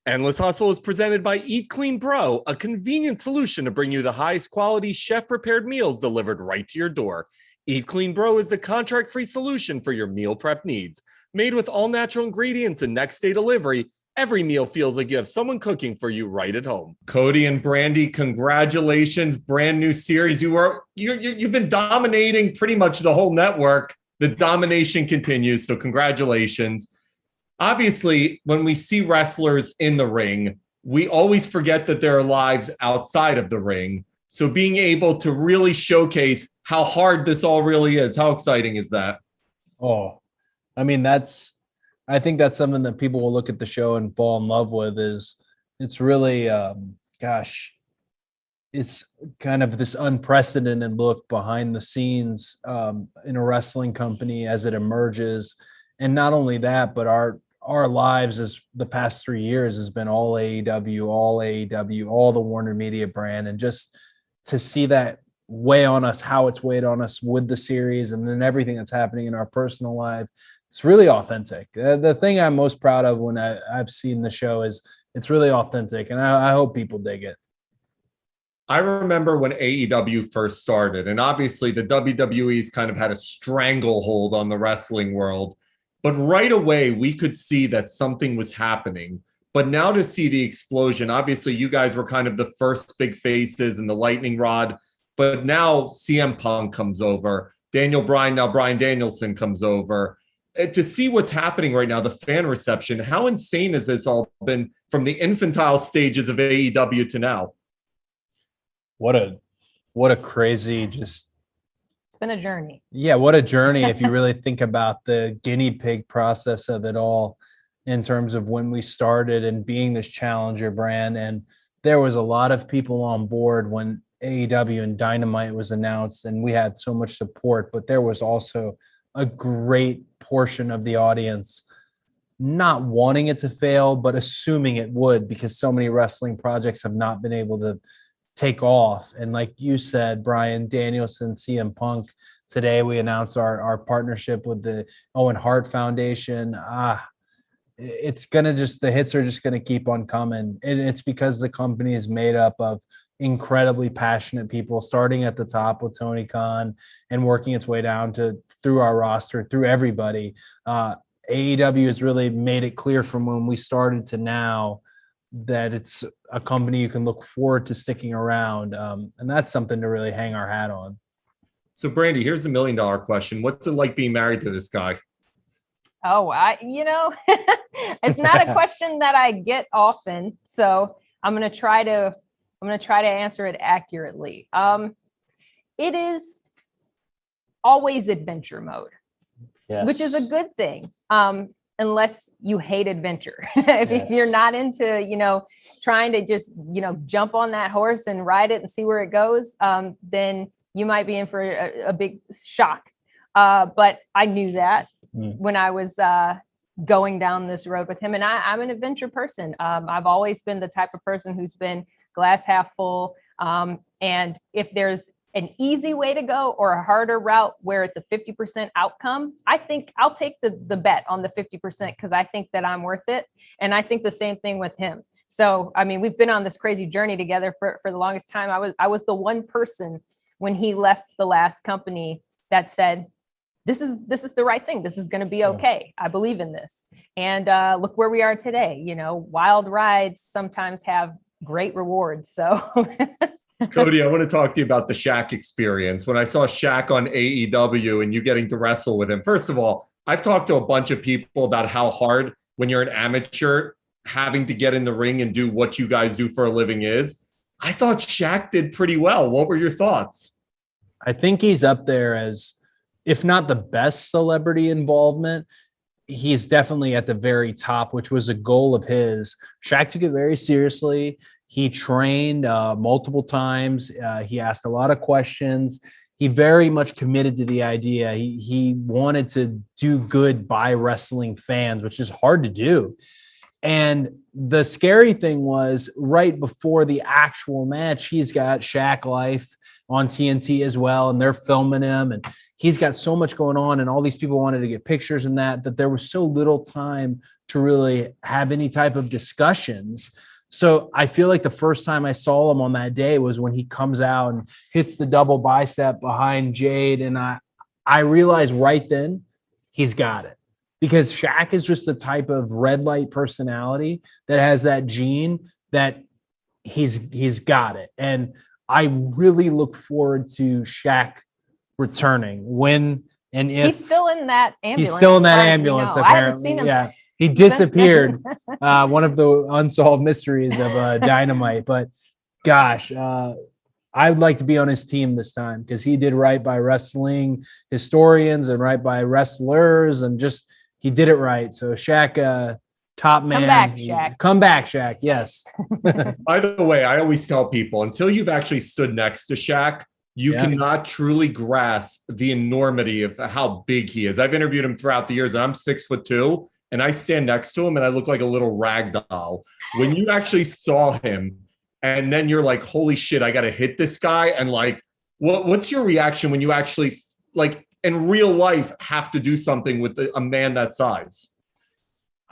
Endless Hustle is presented by Eat Clean Bro, a convenient solution to bring you the highest quality chef-prepared meals delivered right to your door. Eat Clean Bro is the contract-free solution for your meal prep needs. Made with all-natural ingredients and next-day delivery, every meal feels like you have someone cooking for you right at home. Cody and Brandi, congratulations. Brand new series. You've been dominating pretty much the whole network. The domination continues, so congratulations. Obviously, when we see wrestlers in the ring, we always forget that there are lives outside of the ring. So being able to really showcase how hard this all really is, how exciting is that? Oh, I mean, I think that's something that people will look at the show and fall in love with. It's really, it's kind of this unprecedented look behind the scenes in a wrestling company as it emerges. And not only that, but our lives as the past 3 years has been all AEW, all the Warner Media brand. And just to see that weigh on us, how it's weighed on us with the series and then everything that's happening in our personal life, it's really authentic. The thing I'm most proud of when I've seen the show is it's really authentic, and I hope people dig it. I remember when AEW first started, and obviously the WWE's kind of had a stranglehold on the wrestling world. But right away, we could see that something was happening. But now to see the explosion, obviously you guys were kind of the first big faces and the lightning rod. But now CM Punk comes over. Daniel Bryan, now Bryan Danielson comes over. To see what's happening right now, the fan reception, how insane has this all been from the infantile stages of AEW to now? What a crazy just... It's been a journey. Yeah, what a journey if you really think about the guinea pig process of it all in terms of when we started and being this challenger brand. And there was a lot of people on board when AEW and Dynamite was announced, and we had so much support, but there was also a great portion of the audience not wanting it to fail, but assuming it would, because so many wrestling projects have not been able to take off. And like you said, Bryan Danielson, CM Punk, today we announced our partnership with the Owen Hart Foundation. It's going to the hits are just going to keep on coming. And it's because the company is made up of incredibly passionate people, starting at the top with Tony Khan and working its way down through our roster, through everybody. AEW has really made it clear from when we started to now that it's a company you can look forward to sticking around. And that's something to really hang our hat on. So Brandi, here's $1 million question. What's it like being married to this guy? Oh, it's not a question that I get often. So I'm going to try to answer it accurately. It is always adventure mode, yes, which is a good thing. Unless you hate adventure. If you're not into, trying to just, jump on that horse and ride it and see where it goes, then you might be in for a big shock. But I knew that when I was going down this road with him. And I'm an adventure person. I've always been the type of person who's been glass half full. And if there's an easy way to go or a harder route where it's a 50% outcome, I think I'll take the bet on the 50% because I think that I'm worth it. And I think the same thing with him. So, I mean, we've been on this crazy journey together for the longest time. I was the one person when he left the last company that said, this is the right thing. This is going to be okay. I believe in this. And look where we are today. Wild rides sometimes have great rewards. So Cody, I want to talk to you about the Shaq experience. When I saw Shaq on AEW and you getting to wrestle with him, first of all, I've talked to a bunch of people about how hard when you're an amateur having to get in the ring and do what you guys do for a living is. I thought Shaq did pretty well. What were your thoughts? I think he's up there as, if not the best celebrity involvement, he's definitely at the very top, which was a goal of his. Shaq took it very seriously. He trained multiple times. He asked a lot of questions. He very much committed to the idea. He wanted to do good by wrestling fans, which is hard to do. And the scary thing was right before the actual match, he's got Shaq Life on TNT as well, and they're filming him, and he's got so much going on, and all these people wanted to get pictures and that there was so little time to really have any type of discussions. So I feel like the first time I saw him on that day was when he comes out and hits the double bicep behind Jade, and I realized right then he's got it. Because Shaq is just the type of red light personality that has that gene that he's got it. And I really look forward to Shaq returning when and if he's still in that ambulance. He's still in that ambulance. Apparently, I haven't seen him. Yeah, he disappeared. One of the unsolved mysteries of Dynamite. But gosh, I would like to be on his team this time because he did right by wrestling historians and right by wrestlers and just. He did it right. So Shaq, top man. Come back, Shaq. Come back, Shaq. Yes. By the way, I always tell people until you've actually stood next to Shaq, you cannot truly grasp the enormity of how big he is. I've interviewed him throughout the years, and I'm 6'2", and I stand next to him, and I look like a little rag doll. When you actually saw him, and then you're like, "Holy shit, I got to hit this guy!" And like, what's your reaction when you actually like? In real life, have to do something with a man that size?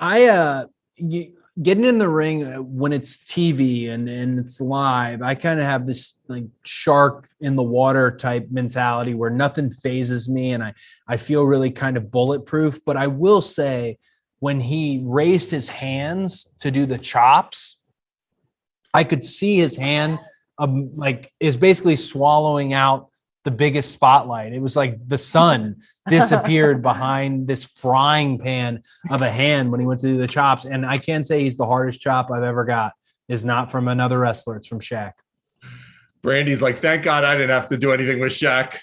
Getting in the ring when it's TV and it's live, I kind of have this like shark in the water type mentality where nothing phases me and I feel really kind of bulletproof. But I will say when he raised his hands to do the chops, I could see his hand is basically swallowing out the biggest spotlight. It was like the sun disappeared behind this frying pan of a hand when he went to do the chops. And I can say he's the hardest chop I've ever got. Is not from another wrestler. It's from Shaq. Brandy's like, thank God I didn't have to do anything with Shaq.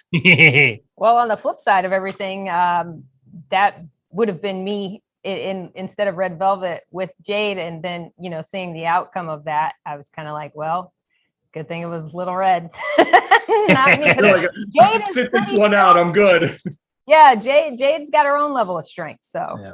Well, on the flip side of everything, that would have been me instead of Red Velvet with Jade. And then, seeing the outcome of that, I was kind of like, well, good thing it was Little Red. Not me. Jade is sit this one out. I'm good. Yeah, Jade's got her own level of strength. So yeah.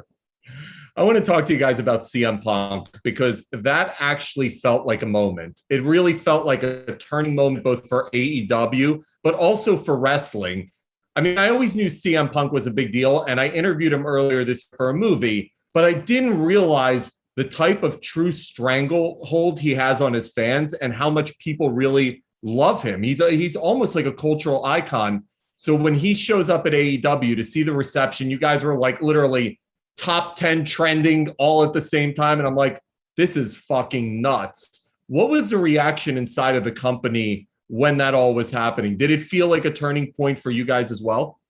I want to talk to you guys about CM Punk because that actually felt like a moment. It really felt like a turning moment, both for AEW, but also for wrestling. I mean, I always knew CM Punk was a big deal, and I interviewed him earlier this year for a movie, but I didn't realize the type of true stranglehold he has on his fans and how much people really love him. He's almost like a cultural icon. So when he shows up at AEW to see the reception, you guys were like literally top 10 trending all at the same time. And I'm like, this is fucking nuts. What was the reaction inside of the company when that all was happening? Did it feel like a turning point for you guys as well?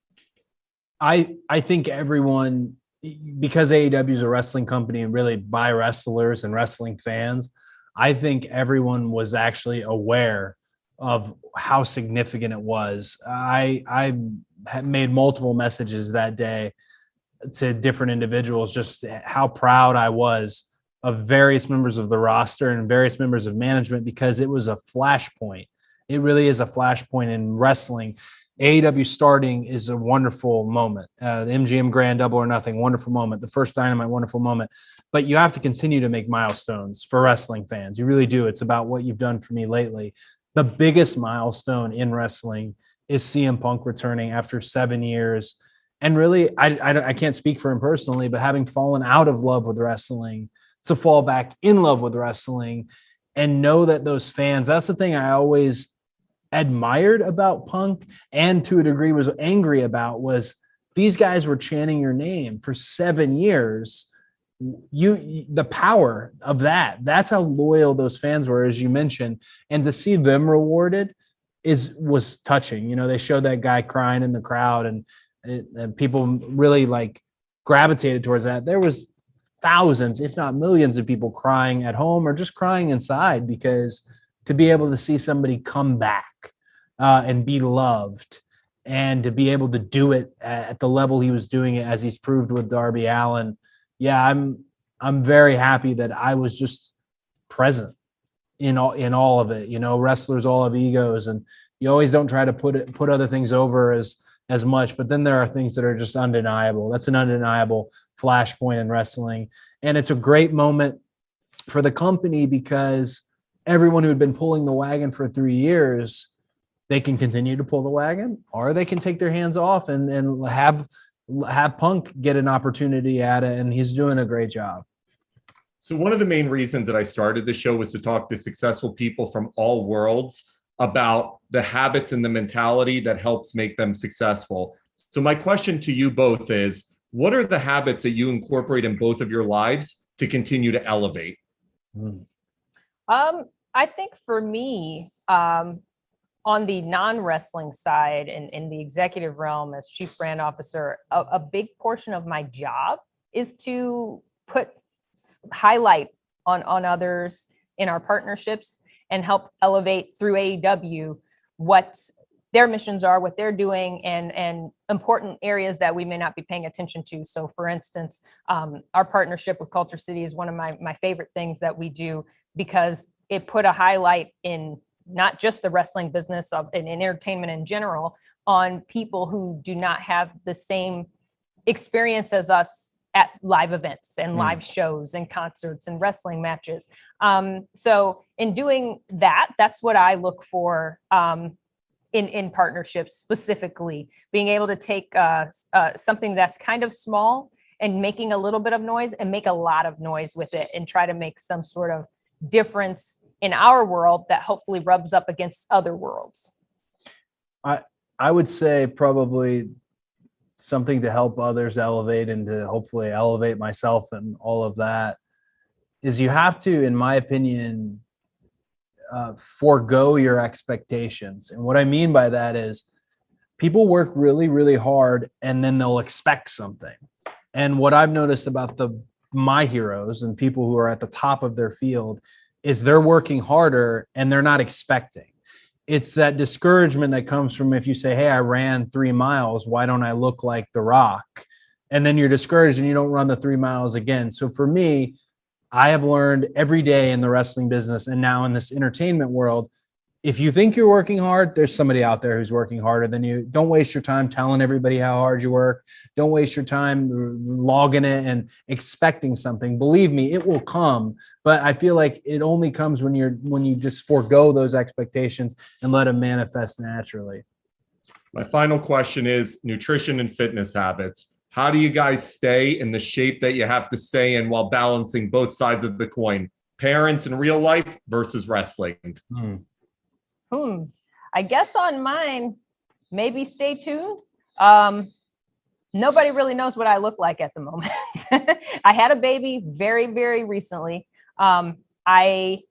I think everyone, because AEW is a wrestling company and really by wrestlers and wrestling fans, I think everyone was actually aware of how significant it was. I had made multiple messages that day to different individuals, just how proud I was of various members of the roster and various members of management, because it was a flashpoint. It really is a flashpoint in wrestling. AEW starting is a wonderful moment. The MGM Grand Double or Nothing, wonderful moment. The first Dynamite, wonderful moment. But you have to continue to make milestones for wrestling fans. You really do. It's about what you've done for me lately. The biggest milestone in wrestling is CM Punk returning after 7 years. And really, I can't speak for him personally, but having fallen out of love with wrestling, to fall back in love with wrestling and know that those fans, that's the thing I always admired about Punk and to a degree was angry about, was these guys were chanting your name for 7 years. The power of that's how loyal those fans were, as you mentioned, and to see them rewarded was touching. They showed that guy crying in the crowd and people really like gravitated towards that. There was thousands, if not millions of people crying at home or just crying inside, because to be able to see somebody come back and be loved and to be able to do it at the level he was doing it, as he's proved with Darby Allin. Yeah, I'm very happy that I was just present in all of it. Wrestlers all have egos, and you always don't try to put other things over as much, but then there are things that are just undeniable. That's an undeniable flashpoint in wrestling, and it's a great moment for the company, because everyone who had been pulling the wagon for 3 years, they can continue to pull the wagon, or they can take their hands off and have Punk get an opportunity at it. And he's doing a great job. So one of the main reasons that I started the show was to talk to successful people from all worlds about the habits and the mentality that helps make them successful. So my question to you both is, what are the habits that you incorporate in both of your lives to continue to elevate? I think for me, on the non-wrestling side and in the executive realm as chief brand officer, a big portion of my job is to highlight on others in our partnerships and help elevate through AEW what their missions are, what they're doing, and important areas that we may not be paying attention to. So for instance, our partnership with Culture City is one of my favorite things that we do, because it put a highlight in not just the wrestling business and entertainment in general, on people who do not have the same experience as us at live events and live shows and concerts and wrestling matches. So in doing that, that's what I look for in partnerships, specifically being able to take something that's kind of small and making a little bit of noise and make a lot of noise with it and try to make some sort of difference in our world that hopefully rubs up against other worlds. I would say probably something to help others elevate and to hopefully elevate myself and all of that is you have to, in my opinion, forego your expectations. And what I mean by that is people work really, really hard and then they'll expect something. And what I've noticed about my heroes and people who are at the top of their field is they're working harder and they're not expecting. It's that discouragement that comes from if you say, hey, I ran 3 miles, why don't I look like The Rock? And then you're discouraged and you don't run the 3 miles again. So for me, I have learned every day in the wrestling business and now in this entertainment world, if you think you're working hard, there's somebody out there who's working harder than you. Don't waste your time telling everybody how hard you work. Don't waste your time logging it and expecting something. Believe me, it will come. But I feel like it only comes when you just forego those expectations and let them manifest naturally. My final question is nutrition and fitness habits. How do you guys stay in the shape that you have to stay in while balancing both sides of the coin? Parents in real life versus wrestling. I guess on mine, maybe stay tuned. Nobody really knows what I look like at the moment. I had a baby very, very recently. I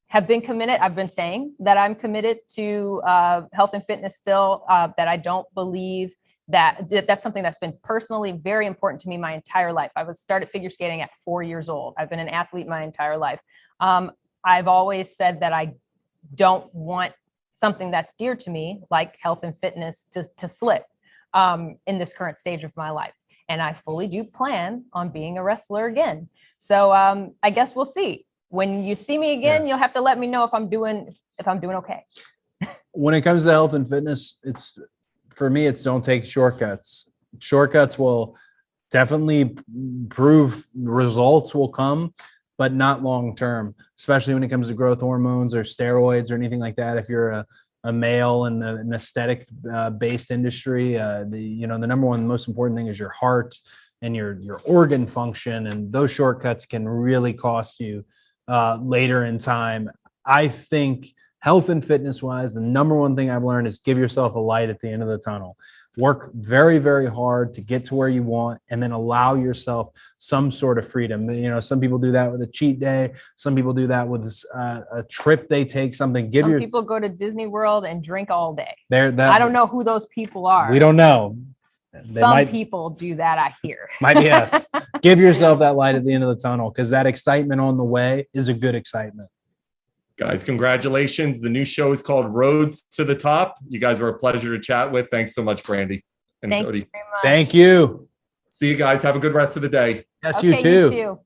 have been committed. I've been saying that I'm committed to health and fitness still, that I don't believe that's something that's been personally very important to me my entire life. I started figure skating at 4 years old. I've been an athlete my entire life. I've always said that I don't want something that's dear to me, like health and fitness, to slip in this current stage of my life. And I fully do plan on being a wrestler again. So I guess we'll see. When you see me again, you'll have to let me know if I'm doing okay. When it comes to health and fitness, for me, it's don't take shortcuts. Shortcuts will definitely prove results will come, but not long-term, especially when it comes to growth hormones or steroids or anything like that. If you're a male in an aesthetic based industry, the number one most important thing is your heart and your organ function. And those shortcuts can really cost you later in time. I think health and fitness wise, the number one thing I've learned is give yourself a light at the end of the tunnel. Work very, very hard to get to where you want, and then allow yourself some sort of freedom. Some people do that with a cheat day. Some people do that with a trip they take. Some people go to Disney World and drink all day. I don't know who those people are. We don't know. Some people do that, I hear. Might be us. Give yourself that light at the end of the tunnel, because that excitement on the way is a good excitement. Guys, congratulations. The new show is called Roads to the Top. You guys were a pleasure to chat with. Thanks so much, Brandi and Cody. Thank you very much. Thank you. See you guys. Have a good rest of the day. Yes, Okay, you too. You too.